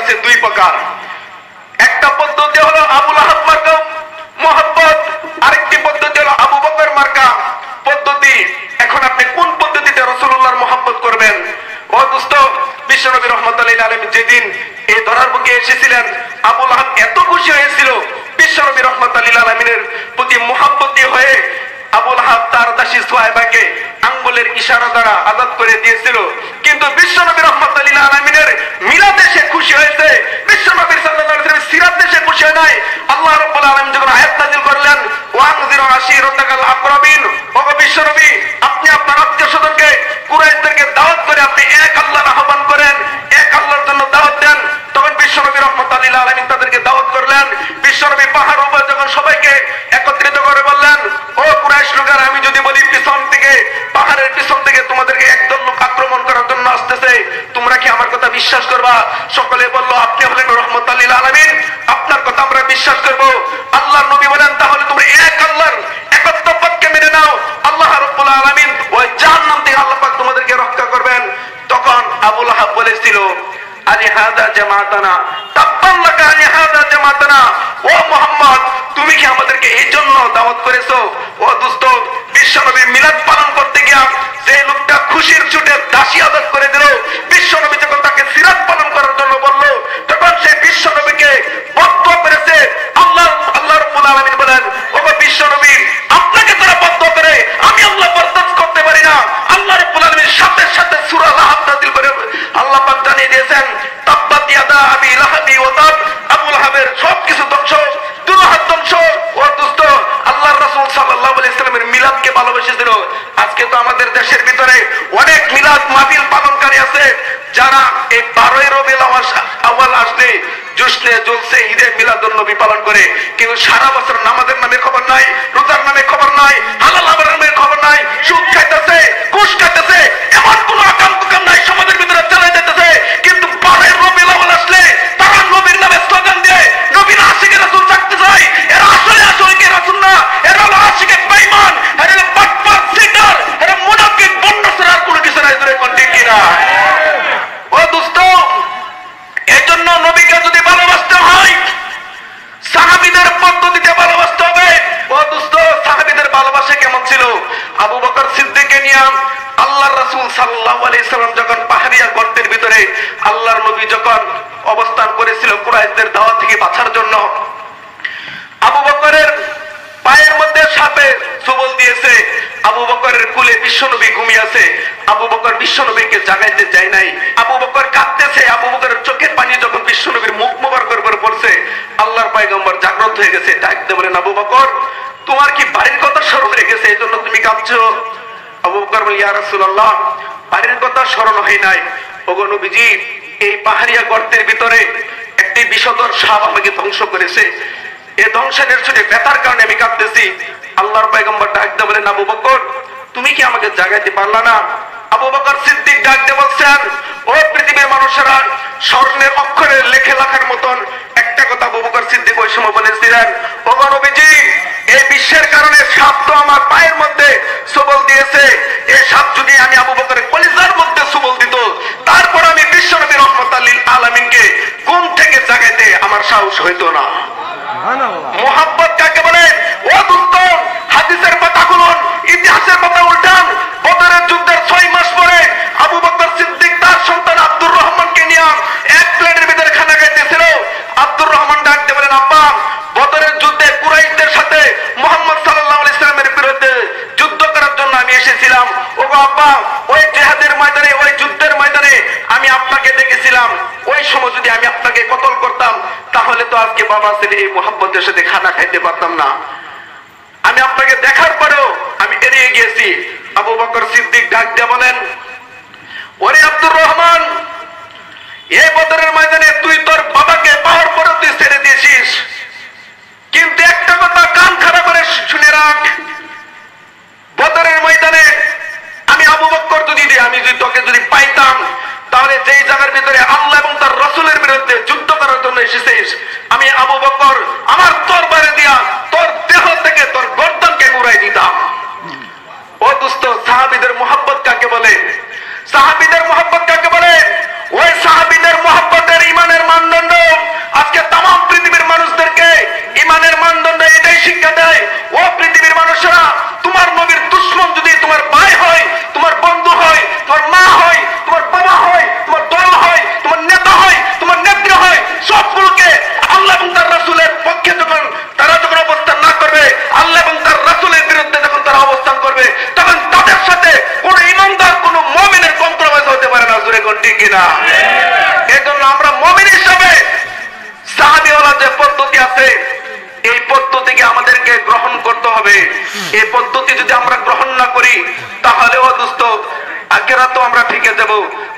আছে দুই প্রকার। একটা পদ্ধতি হলো আবুল আহাব মার্কা মোহাব্বত, আরেকটি পদ্ধতি হলো আবু বকর মার্কা পদ্ধতি। এখন আপনি কোন পদ্ধতিতে রাসূলুল্লাহর মোহাব্বত করবেন? ও দোস্ত, বিশ্বনবী রাহমাতুল লিল আলামিন যেদিন এই ধরার বুকে এসেছিলেন, আবুল আহাব এত খুশি হয়েছিল বিশ্বনবী রাহমাতুল লিল আলামিনের প্রতি মোহাব্বতী হয়ে আবুল আহাব তার দাসী সুহাইবাকে আঙ্গুলের ইশারা দ্বারা আজাদ করে দিয়েছিল। কিন্তু বিশ্বনবী রাহমাতুল লিল আলামিনের মিলাদে সে খুশি হয়েছে, বিশ্বনবী সাল্লাল্লাহু আলাইহি ওয়াসাল্লামের সিরাতে সে খুশি হয় নাই। আল্লাহ রাব্বুল আলামিন যখন আয়াত নাযিল করলেন, ওয়ানজিরু আশিরাতাকাল আকরাবিন, ওগো বিশ্বনবী আপনি আপনার আত্মীয়স্বজনকে কুরাইশদেরকে দাওয়াত করে আপনি এক আল্লাহর আহ্বান করেন, এক আল্লাহর জন্য দাওয়াত দেন। তখন বিশ্বনবী রাহমাতুল লিল আলামিন তাদেরকে দাওয়াত করলেন। বিশ্বনবী পাহাড় উপর যখন সবাইকে একত্রিত করে বললেন, ও কুরাইশ লোকেরা, আমি যদি বলি পিছন থেকে, পাহাড়ের পিছন থেকে তোমাদেরকে একদল লোক আক্রমণ করার জন্য আসতেছে, তোমরা কি আমার কথা বিশ্বাস করবা? সকলে বলল, আপনি হলেন রাহমাতুল লিল আলামিন, আপনার কথা আমরা বিশ্বাস করব। আল্লাহর নবী বলেন, তাহলে তোমরা এক আল্লাহর একত্ববাদকে মেনে নাও, আল্লাহ রাব্বুল আলামিন ওই জাহান্নাম থেকে আল্লাহ পাক তোমাদেরকে রক্ষা করবেন। তখন আবুল আহাব বলেছিল, আলি হাদা জামাতানা তাব্বান লাকা আলি হাদা জামাতানা, ও মুহাম্মদ তুমি কি আমাদেরকে এই জন্য দাওয়াত করেছো? ও দোস্ত, বিশ্বনবীর মিলাদ পালন করতে গিয়া যে লোকটা খুশির ছুটে দাসী আজাদ করে দিল, বিশ্বনবী যখন তাকে সিরাত পালন করার জন্য বললো, তখন সে বিশ্বনবীকে বদদুয়া করেছে। আল্লাহ রাব্বুল আলামিন বলেন, ও বিশ্বনবী আপনাকে যারা বদদুয়া করে আমি আল্লাহ বরদাস্ত করতে পারি না। আল্লাহ রাব্বুল আলামিন সাথে সাথে সূরা লাহাব নাযিল করে আল্লাহ পাক জানিয়ে দিয়েছেন, তাব্বাত ইয়াদা আবি লাহাবি ওয়া তাব, আবু লাহাবের সবকিছু ধ্বংস, দুরহাত ধ্বংস। ও দোস্ত, আল্লাহর রাসূল সাল্লাল্লাহু আলাইহি সাল্লামের মিলাদকে ভালোবেসেছিল। আজকে তো আমাদের দেশের ভিতরে অনেক মিলাদ মাহফিল পালনকারী আছে যারা এই 12 রবিউল আউয়াল আসলে জোশনে জলসে ঈদে মিলাদুন নবী পালন করে, কিন্তু সারা বছর নামাজের নামে খবর নাই, রোজার নামে খবর নাই, হালাল হারামের নামে খবর নাই, সুদ খাইতেছে, ঘুষ খাইতেছে, এমন কোন আকাম কুকাম নাই সমাজের ভিতরে চলে যেতেছে। কিন্তু 12 রবিউল আউয়াল আসলে তারা নবীর নামে স্লোগান দিয়ে নবীর আশিকে রাসূল থাকতে চায়। এরা আসলে আশিকে রাসূল না, এরা হলো আশিকে বেঈমান, এরা হলো বাটপার সিটার, এরা মুনাফিক বন্ড ছাড়া আর কোনো কিছু নাই। ধরে কোন ঠিক কিনা? ও দোস্ত, এজন্য নবীকে যদি ভালোবাসতে হয় সাহাবীদের পদ্ধতিতে ভালোবাসতে হবে। ও দোস্ত, সাহাবীদের ভালোবাসা কেমন ছিল? আবু বকর সিদ্দিককে নিয়ে আল্লাহর রাসূল সাল্লাল্লাহু আলাইহি সাল্লাম যখন পাহাড়িয়া গর্তের ভিতরে আল্লাহর নবী যখন অবস্থান করেছিল কুরাইশদের দাওয়াত থেকে বাঁচার জন্য, আবু বকরের পায়ের মধ্যে সাপে ছোবল দিয়েছে, আবু বকরের কোলে বিশ্বনবী ঘুমিয়ে আছে। আবু বকর বিশ্বনবীকে জাগাইতে চায় নাই, আবু বকর কাঁদতেছে। আবু বকরের চোখের পানি যখন বিশ্বনবীর মুখ মোবারকের উপর পড়ছে, আল্লাহর পয়গম্বর জাগ্রত হয়ে গেছে, ডাকতে বলেন, আবু বকর তোমার কি বাড়ির কথা স্মরণ হয়ে গেছে এই জন্য তুমি কাঁদছো? আবু বকর বলে, ইয়া রাসূলুল্লাহ বাড়ির কথা স্মরণ হয় নাই, ওগো নবীজি এই পাহাড়িয়া গর্তের ভিতরে একটি বিষধর সাপ আমাকে ধ্বংস করেছে, এই ধ্বংসের ছুটে ব্যথার কারণে আমি কাঁদতেছি। আল্লাহর পয়গম্বর ডাকতে বলেন, আবু বকর তুমি কি আমাকে জাগাইতে পারলা না? আবু বকর সিদ্দিক ডাকতে বলছেন, ও পৃথিবীর মানুষেরা, স্বর্ণের অক্ষরে লেখে লেখার মতন একটা কথা আবু বকর সিদ্দিক ওই সময় বলেছিলেন, ওগো নবীজি এই বিশ্বের কারণে সাপ তো আমার পায়ের মধ্যে সবল দিয়েছে, এই সাপ যদি আমি আবু বকরের কলিজার মধ্যে সবল দিত, তারপর আমি বিশ্বনবী রাহমাতুল লিল আলামিনকে ঘুম থেকে জাগাইতে আমার সাহস হইতো না। মোহাব্বত কাকে বলে? ও দোস্ত, হাদিসের পাতা খুলুন, ইতিহাসের পাতা উল্টান। বদরের যুদ্ধের 6 মাস পরে আবু বকর সিদ্দিক তার সন্তান আব্দুর রহমানকে নিয়ে এক প্লেটের ভিতরে খানা খাইতেছিল। আব্দুর রহমান ডাকতে বলেন, আব্বা বদরের যুদ্ধে কুরাইশদের সাথে মুহাম্মদ সাল্লাল্লাহু আলাইহি সাল্লামের বিরুদ্ধে যুদ্ধ করার জন্য আমি এসেছিলাম। ওগো আব্বা, ওই জিহাদের ময়দানে, ওই যুদ্ধের ময়দানে আমি আপনাকে দেখেছিলাম। ওই সময় যদি আমি আপনাকে কতল করতাম তাহলে তো আজকে বাবা ছেলে এই মুহাব্বতের সাথে খানা খাইতে পারতাম না। আমি আপনাকে দেখার পরেও আমি এড়িয়ে গিয়েছি। আবু বকর সিদ্দিক ডাক দিয়ে বলেন, ওরে আব্দুর রহমান, এই বদরের ময়দানে তুই তোর বাবাকে পাওয়ার পরে তুই ছেড়ে দিয়েছিস, কিন্তু একটা কথা কান খারাপ করে শুনে রাখ, বদরের ময়দানে আমি আবু বকর আমি যদি তোকে যদি পাইতাম তাহলে যেই জায়গার ভিতরে আল্লাহ এবং তার রাসূলের বিরুদ্ধে যুদ্ধ করার জন্য এসেছিস, আমি আবু বকর আমার তরবারে দিয়া তোর দেহ থেকে তোর গর্দনকে উড়াই দিতাম। ও দোস্ত, সাহাবীদের মুহাব্বত কাকে বলে? সাহাবীদের মুহাব্বত কাকে বলে? ওই সাহাবীদের মুহাব্বতের ঈমানের মানদণ্ড ঠিক কিনা? এজন্য আমরা মুমিন হিসেবে সাহাবীওয়ালা যে পদ্ধতি আছে এই পদ্ধতিকে আমাদেরকে গ্রহণ করতে হবে। এই পদ্ধতি যদি আমরা গ্রহণ না করি তাহলে ও দোস্ত আখিরাতেও আমরা ঠিকে যাব,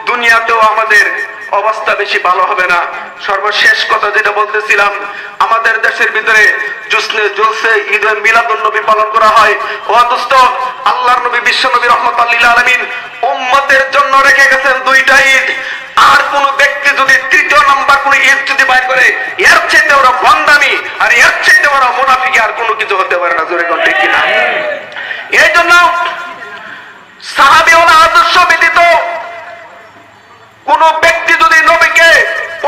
দুনিয়াতেও আমাদের অবস্থা বেশি ভালো হবে না। সর্বশেষ কথা যেটা বলতেছিলাম, আমাদের দেশের ভিতরে জুলসে ঈদে মিলাদুন নবী পালন করা হয়। ও দোস্ত, আল্লাহর নবী বিশ্ব নবী রাহমাতুল লিল আলামিন উম্মতের জন্য রেখে গেছেন দুইটা ঈদ। আর কোন ব্যক্তি যদি তৃতীয় নাম্বার কোন ঈদ যদি বাইর করে, এর চাইতে ওরা ভন্ডামি আর এর চাইতে ওরা মুনাফিকি আর কোনো কিছু হতে পারে না। জোরে কোন ঠিক কিনা? এই জন্য সাহাবীওয়ালা আদর্শ ব্যতীত কোন ব্যক্তি যদি নবীকে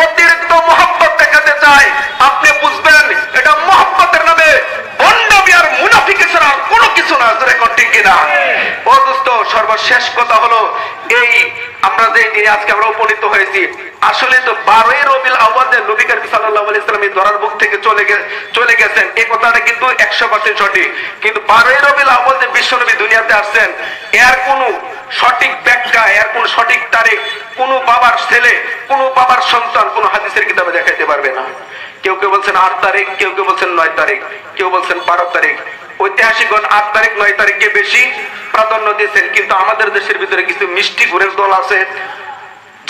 অতিরিক্ত মহব্বত দেখাতে চায়, আপনি বুঝবেন এটা মহব্বতের নামে ভন্ডামি আর মুনাফিকি ছাড়া কোনো কিছু না। জোরে কোন ঠিক কিনা? ও দোস্ত, সর্বশেষ কথা হলো এই আমরা যে দিনে আজকে আমরা উপনীত হয়েছি, আসলে তো 12ই রবিউল আউয়াল নবী করিম সাল্লাল্লাহু আলাইহি ওয়াসাল্লাম এই ধরার বুক থেকে চলে গেছেন, এই কথাটা কিন্তু 100% সঠিক। কিন্তু 12ই রবিউল আউয়াল যে বিশ্বনবী দুনিয়াতে আসছেন, এর কোনো সঠিক ব্যাখ্যা, এর কোনো সঠিক তারিখ কোনো বাবার ছেলে, কোনো বাবার সন্তান কোনো হাদিসের কিতাবে দেখাইতে পারবে না। কেউ কেউ বলছেন 8 তারিখ, কেউ কেউ বলছেন 9 তারিখ, কেউ বলছেন 12 তারিখ। ঐতিহাসিকগণ 8 তারিখ 9 তারিখকে বেশি প্রাধান্য দিয়েছেন। কিন্তু আমাদের দেশের ভিতরে কিছু মিষ্টি ঘুরের দল আছে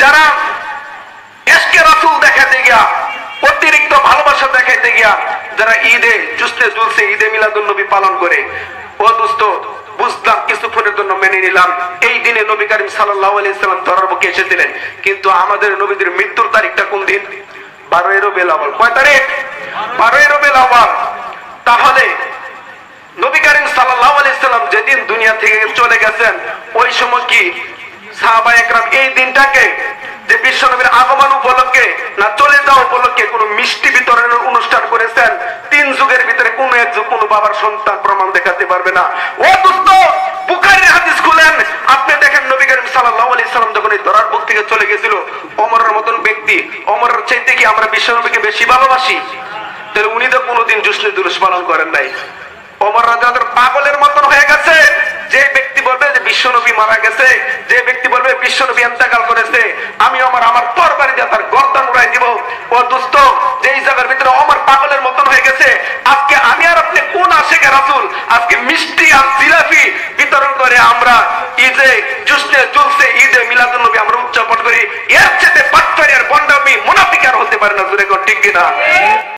যারা এশকে রাসূল দেখাতে গিয়া, অতিরিক্ত ভালোবাসা দেখাইতে গিয়া যারা ঈদে জুলসে ঈদে মিলাদুন নবী পালন করে। ও দোস্ত, বুঝলাম কিছুক্ষণের জন্য মেনে নিলাম এই দিনে নবী করিম সাল্লাল্লাহু আলাইহি ওয়াসাল্লাম ধরার বুকে এসেছিলেন, কিন্তু আমাদের নবীদের মৃত্যুর তারিখটা কোন দিন? 12ই রবিউল আউয়াল। কয় তারিখ? 12ই রবিউল আউয়াল। তাহলে নবী করিম সাল্লাল্লাহু আলাইহি ওয়াসাল্লাম যেদিন দুনিয়া থেকে চলে গেছেন, ওই সময় কি সাহাবায়ে কেরাম এই দিনটাকে যে বিশ্ব নবীর আগমন উপলক্ষে না চলে যাওয়া উপলক্ষে কোনো মিষ্টি বিতরণের অনুষ্ঠান করেছেন? 3 যুগের ভিতরে কোনো এক যুগ কোনো বাবার সন্তান প্রমাণ দেখাতে পারবে না। ও দোস্ত, বুখারীর হাদিস খুলেন, আপনি দেখেন নবী করিম সাল্লাল্লাহু আলাইহি ওয়াসাল্লাম যখন এই ধরার বুক থেকে চলে গেছিল, ওমরের মতন ব্যক্তি, ওমরের চাইতে কি আমরা বিশ্ব নবীকে বেশি ভালোবাসি? তাহলে উনি তো কোনোদিন জুলসে জুলুস পালন করেন নাই। ওমর রাদিয়াল্লাহু আনহু পাগলের মতন হয়ে গেছে। যে ব্যক্তি বলবে যে বিশ্বনবী মারা গেছে, যে ব্যক্তি বলবে বিশ্বনবী ইন্তেকাল করেছে, আমি আমার তরবারি দিয়ে তার গর্দান উড়াই দিব। ও দোস্ত, যেই জায়গার ভিতরে ওমর পাগলের মতন হয়ে গেছে, আজকে আমি আর আপনি কোন আশিকে রাসূল আজকে মিষ্টি আর জিলাপি বিতরণ করে আমরা ঈদে জুলসে ঈদে মিলাদুন নবী আমরা উদযাপন করি, এর চেয়ে বাটপারি আর ভন্ডামি মুনাফিক আর হতে পারে না। জোরে কোন ঠিক কিনা?